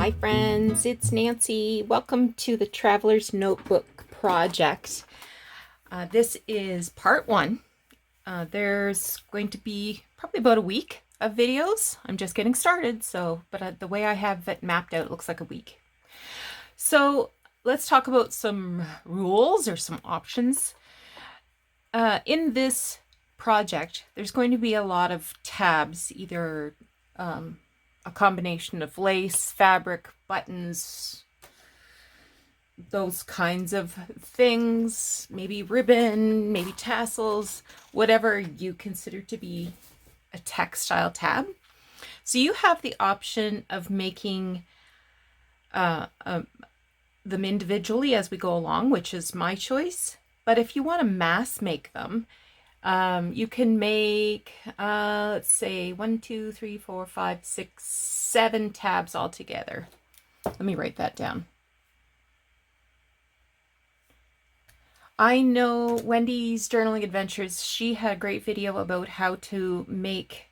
Hi friends, it's Nancy. Welcome to the Traveler's Notebook project. This is part one. There's going to be probably about a week of videos. I'm just getting started, but the way I have it mapped out, it looks like a week. So let's talk about some rules or some options. In this project, there's going to be a lot of tabs, either a combination of lace, fabric, buttons, those kinds of things, maybe ribbon, maybe tassels, whatever you consider to be a textile tab. So you have the option of making them individually as we go along, which is my choice. But if you want to mass make them, you can make, let's say 1, 2, 3, 4, 5, 6, 7 tabs all together. Let me write that down. I know Wendy's Journaling Adventures, she had a great video about how to make,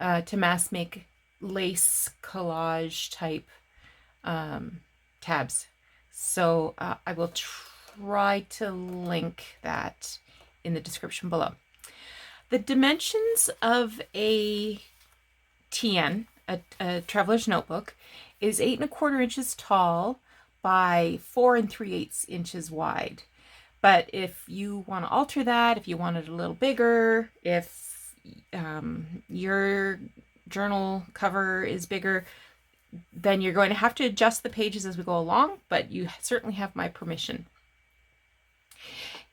to mass make lace collage type tabs. So I will try to link that in the description below. The dimensions of a TN, a traveler's notebook, is 8 1/4 inches tall by 4 3/8 inches wide. But if you want to alter that, if you want it a little bigger, if your journal cover is bigger, then you're going to have to adjust the pages as we go along, but you certainly have my permission.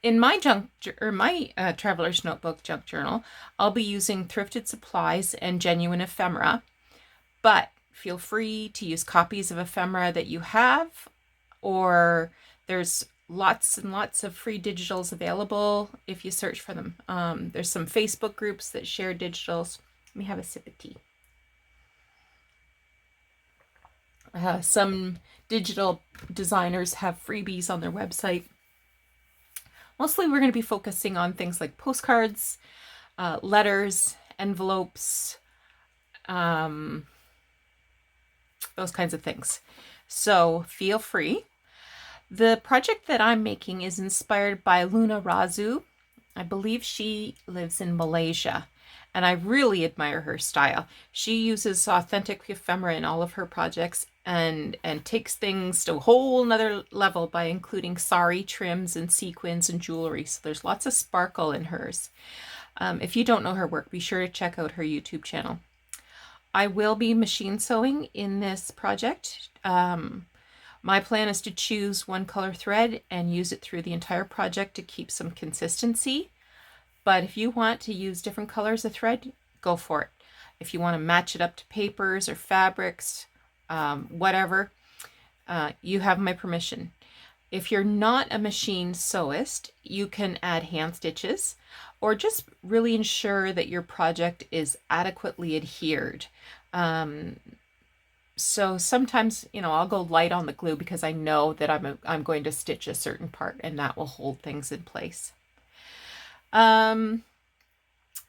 In my Traveler's Notebook junk journal, I'll be using thrifted supplies and genuine ephemera, but feel free to use copies of ephemera that you have, or there's lots and lots of free digitals available if you search for them. There's some Facebook groups that share digitals. Let me have a sip of tea. Some digital designers have freebies on their website. Mostly we're going to be focusing on things like postcards, letters, envelopes, those kinds of things. So feel free. The project that I'm making is inspired by Luna Razu. I believe she lives in Malaysia, and I really admire her style. She uses authentic ephemera in all of her projects and takes things to a whole nother level by including sari trims and sequins and jewelry. So there's lots of sparkle in hers. If you don't know her work, be sure to check out her YouTube channel. I will be machine sewing in this project. My plan is to choose one color thread and use it through the entire project to keep some consistency. But if you want to use different colors of thread, go for it. If you want to match it up to papers or fabrics, whatever, you have my permission. If you're not a machine sewist, you can add hand stitches or just really ensure that your project is adequately adhered. So sometimes, I'll go light on the glue because I know that I'm going to stitch a certain part and that will hold things in place. I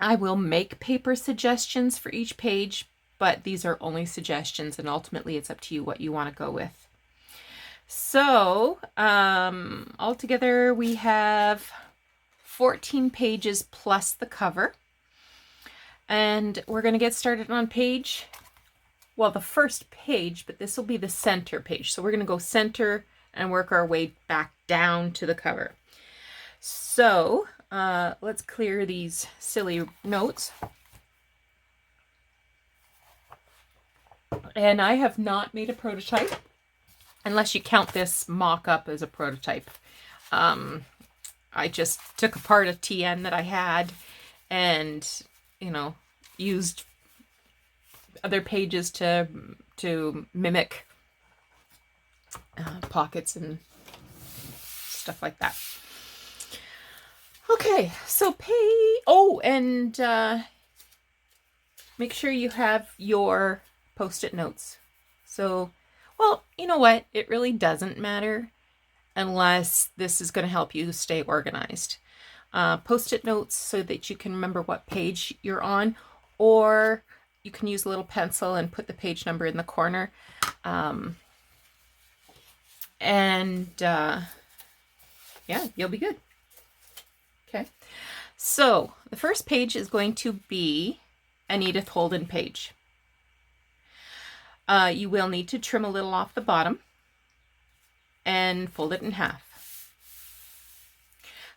will make paper suggestions for each page, but these are only suggestions and ultimately it's up to you what you want to go with. So altogether we have 14 pages plus the cover, and we're going to get started on the first page, but this will be the center page. So we're going to go center and work our way back down to the cover. So let's clear these silly notes. And I have not made a prototype, unless you count this mock-up as a prototype. I just took apart a TN that I had and, used other pages to mimic pockets and stuff like that. Okay, so and make sure you have your Post-it notes. So, well, you know what? It really doesn't matter unless this is going to help you stay organized. Post-it notes so that you can remember what page you're on, or you can use a little pencil and put the page number in the corner. And yeah, you'll be good. Okay. So the first page is going to be an Edith Holden page. You will need to trim a little off the bottom and fold it in half.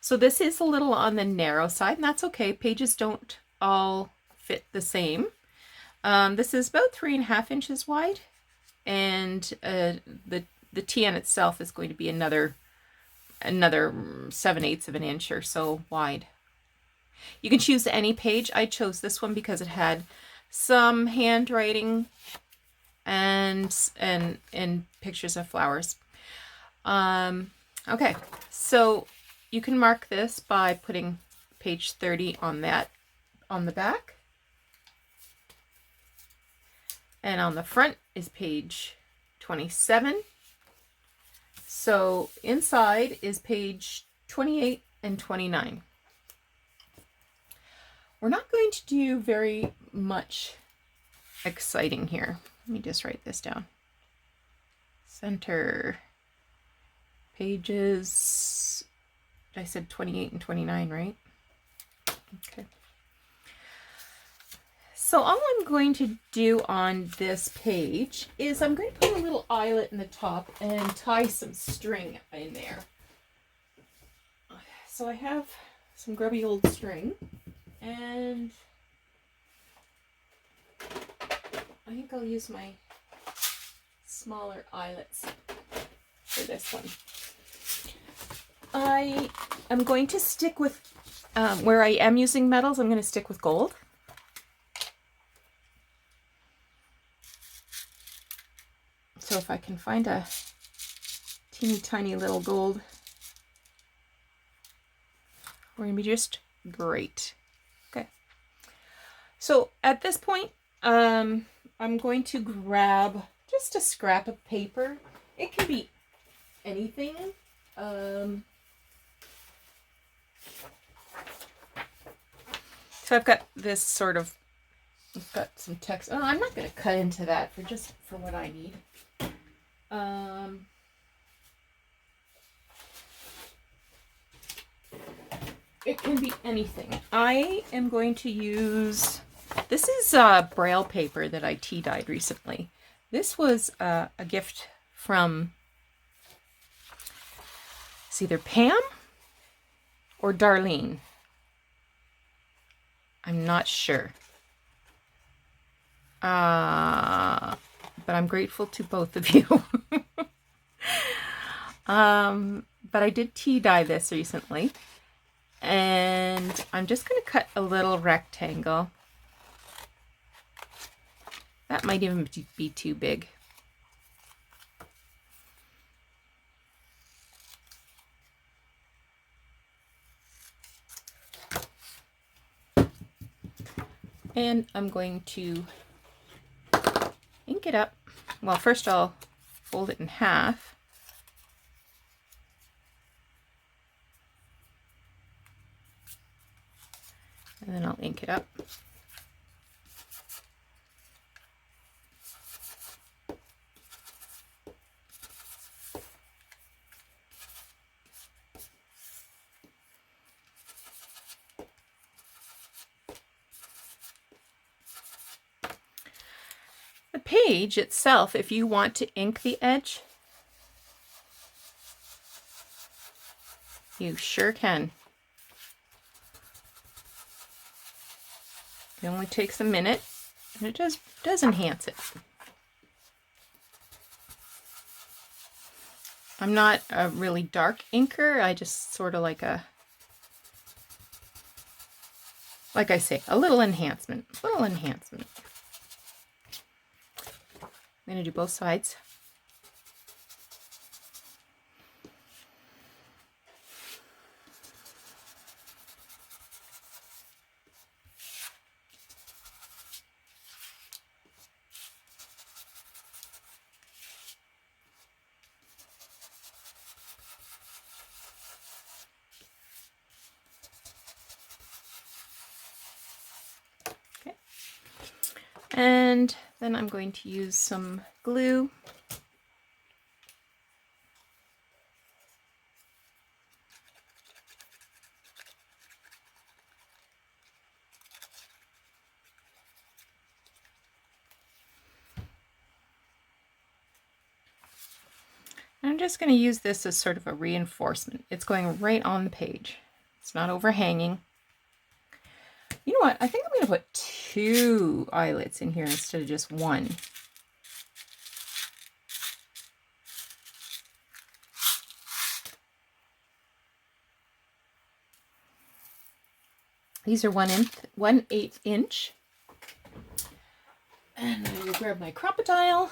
So this is a little on the narrow side, and that's okay. Pages don't all fit the same. This is about 3.5 inches wide, and the TN itself is going to be another 7/8 of an inch or so wide. You can choose any page. I chose this one because it had some handwriting and pictures of flowers. Okay, so you can mark this by putting page 30 on the back. And on the front is page 27. So inside is page 28 and 29. We're not going to do very much exciting here. Let me just write this down. Center pages, I said 28 and 29, right? Okay. So all I'm going to do on this page is I'm going to put a little eyelet in the top and tie some string in there. So I have some grubby old string, and I think I'll use my smaller eyelets for this one. I am going to stick with, where I am using metals, I'm going to stick with gold. So if I can find a teeny tiny little gold, we're going to be just great. Okay. So at this point, I'm going to grab just a scrap of paper. It can be anything. So I've got this sort of, I've got some text. Oh, I'm not going to cut into that for what I need. It can be anything. I am going to use, this is Braille paper that I tea dyed recently. This was a gift from, it's either Pam or Darlene. I'm not sure. But I'm grateful to both of you. But I did tea dye this recently. And I'm just going to cut a little rectangle. That might even be too big. And I'm going to ink it up. Well, first I'll fold it in half. And then I'll ink it up. The page itself, if you want to ink the edge, you sure can. It only takes a minute, and it does enhance it. I'm not a really dark inker. I just sort of like I say, a little enhancement. I'm going to do both sides. And then I'm going to use some glue I'm just going to use this as sort of a reinforcement. It's going right on the page. It's not overhanging. You know what? I think I'm going to put 2 eyelets in here instead of just 1. These are 1/8 inch. And I will grab my crocodile.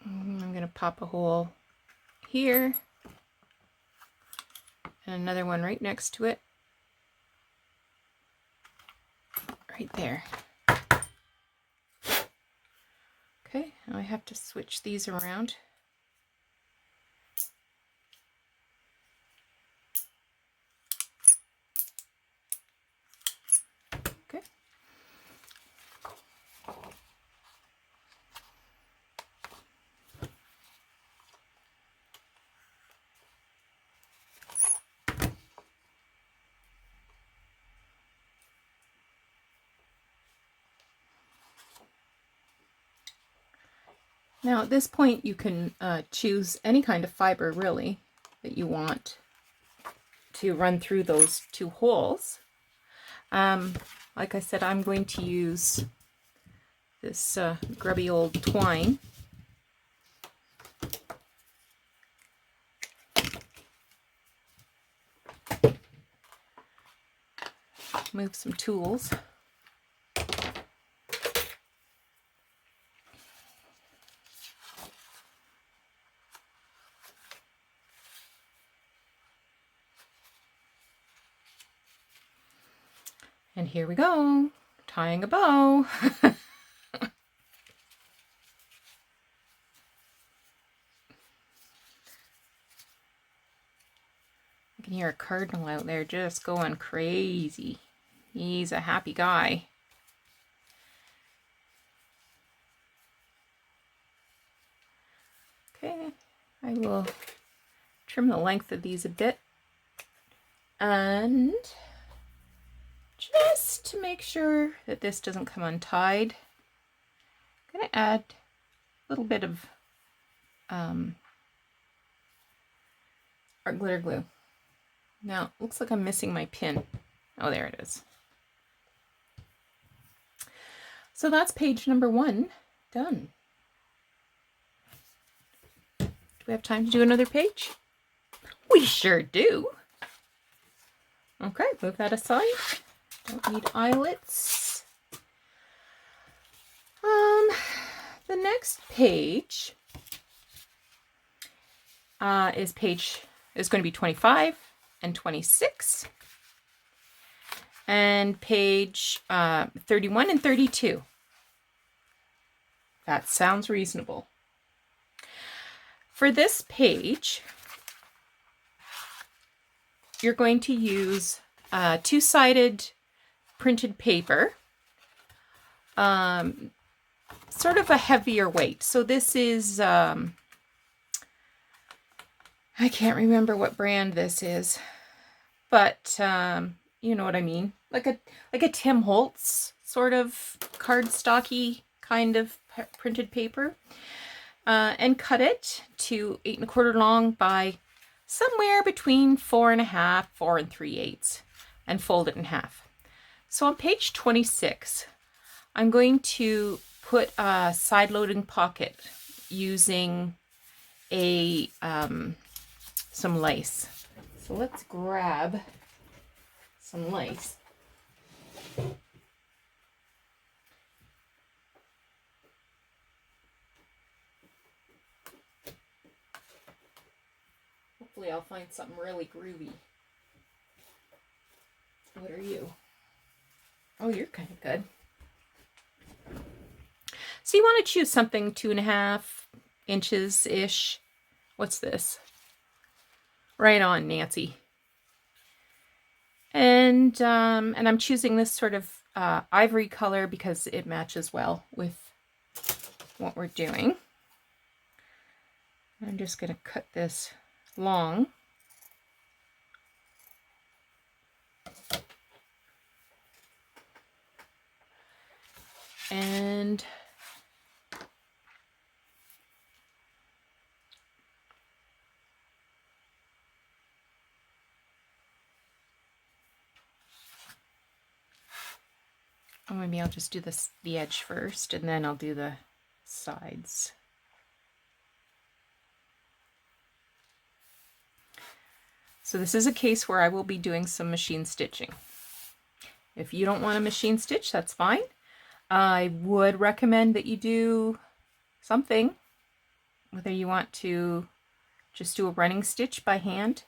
I'm going to pop a hole here. And another one right next to it. Right there. Okay, now I have to switch these around. Okay. Now at this point you can choose any kind of fiber really that you want to run through those 2 holes. Like I said, I'm going to use this grubby old twine. Move some tools. And here we go, tying a bow. I can hear a cardinal out there just going crazy. He's a happy guy. Okay, I will trim the length of these a bit. And just to make sure that this doesn't come untied, I'm going to add a little bit of art glitter glue. Now, it looks like I'm missing my pin. Oh, there it is. So that's page number 1 done. Do we have time to do another page? We sure do. Okay, move that aside. Don't need eyelets. The next page is going to be 25 and 26, and page 31 and 32. That sounds reasonable. For this page, you're going to use 2-sided printed paper, sort of a heavier weight. So this is, I can't remember what brand this is, but you know what I mean, like a Tim Holtz sort of cardstocky kind of printed paper, and cut it to 8 1/4 long by somewhere between 4 1/2, 4 3/8, and fold it in half. So on page 26, I'm going to put a side-loading pocket using a some lace. So let's grab some lace. Hopefully I'll find something really groovy. What are you? Oh, you're kind of good. So you want to choose something 2 1/2 inches-ish. What's this? Right on, Nancy. And I'm choosing this sort of ivory color because it matches well with what we're doing. I'm just going to cut this long. And Oh, maybe I'll just do the edge first, and then I'll do the sides. So this is a case where I will be doing some machine stitching. If you don't want a machine stitch, that's fine. I would recommend that you do something, whether you want to just do a running stitch by hand,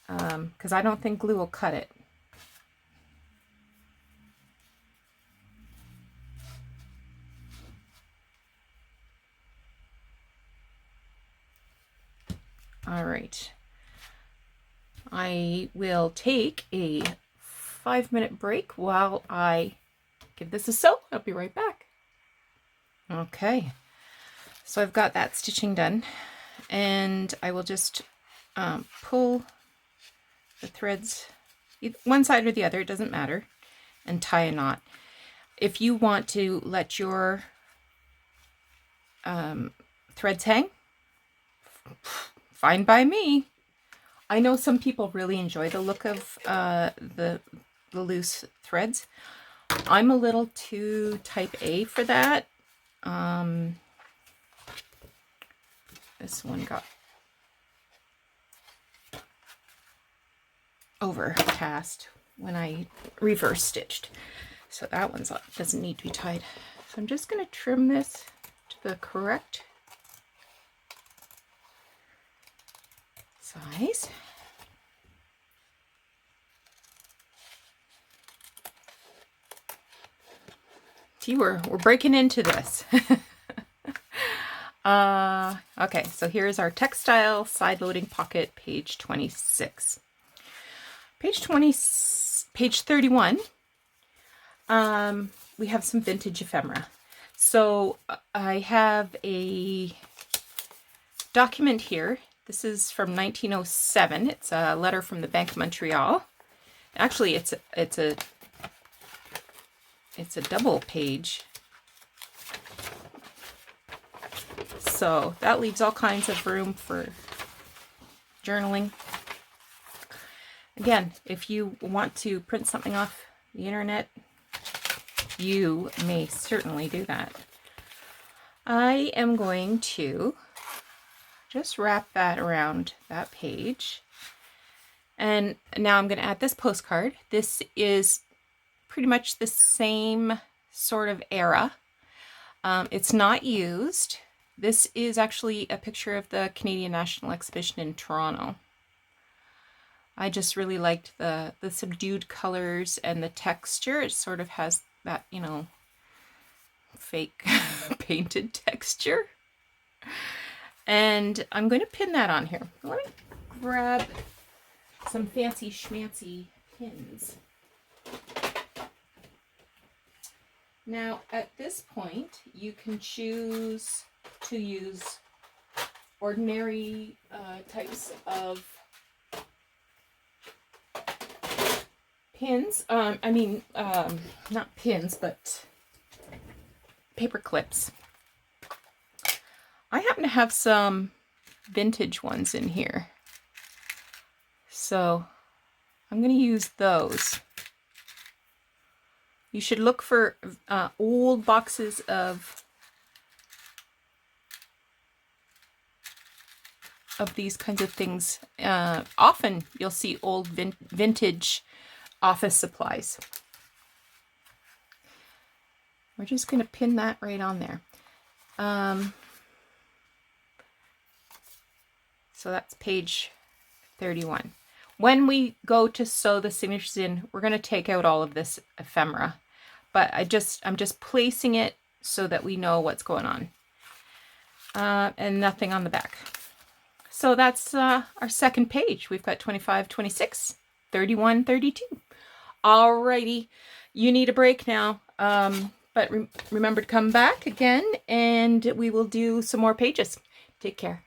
because I don't think glue will cut it. All right. I will take a 5-minute break while I give this a sew. I'll be right back. Okay, so I've got that stitching done, and I will just pull the threads one side or the other, it doesn't matter, and tie a knot. If you want to let your threads hang, fine by me. I know some people really enjoy the look of the loose threads. I'm a little too type A for that. This one got overcast when I reverse stitched, so that one doesn't need to be tied. So I'm just going to trim this to the correct size. See, we're breaking into this. Okay, so here's our textile side loading pocket, page 26. Page 31, we have some vintage ephemera. So I have a document here. This is from 1907. It's a letter from the Bank of Montreal. Actually, it's a double page. So that leaves all kinds of room for journaling. Again, if you want to print something off the internet, you may certainly do that. I am going to just wrap that around that page. And now I'm going to add this postcard. This is pretty much the same sort of era. It's not used. This is actually a picture of the Canadian National Exhibition in Toronto. I just really liked the subdued colors and the texture. It sort of has that, you know, fake painted texture. And I'm going to pin that on here. Let me grab some fancy schmancy pins. Now, at this point, you can choose to use ordinary types of pins. Not pins, but paper clips. I happen to have some vintage ones in here, so I'm going to use those. You should look for old boxes of these kinds of things. Often you'll see old vintage office supplies. We're just going to pin that right on there. So that's page 31. When we go to sew the signatures in, we're going to take out all of this ephemera, but I'm just placing it so that we know what's going on, and nothing on the back. So that's our second page. We've got 25, 26, 31, 32. Alrighty, you need a break now, but remember to come back again, and we will do some more pages. Take care.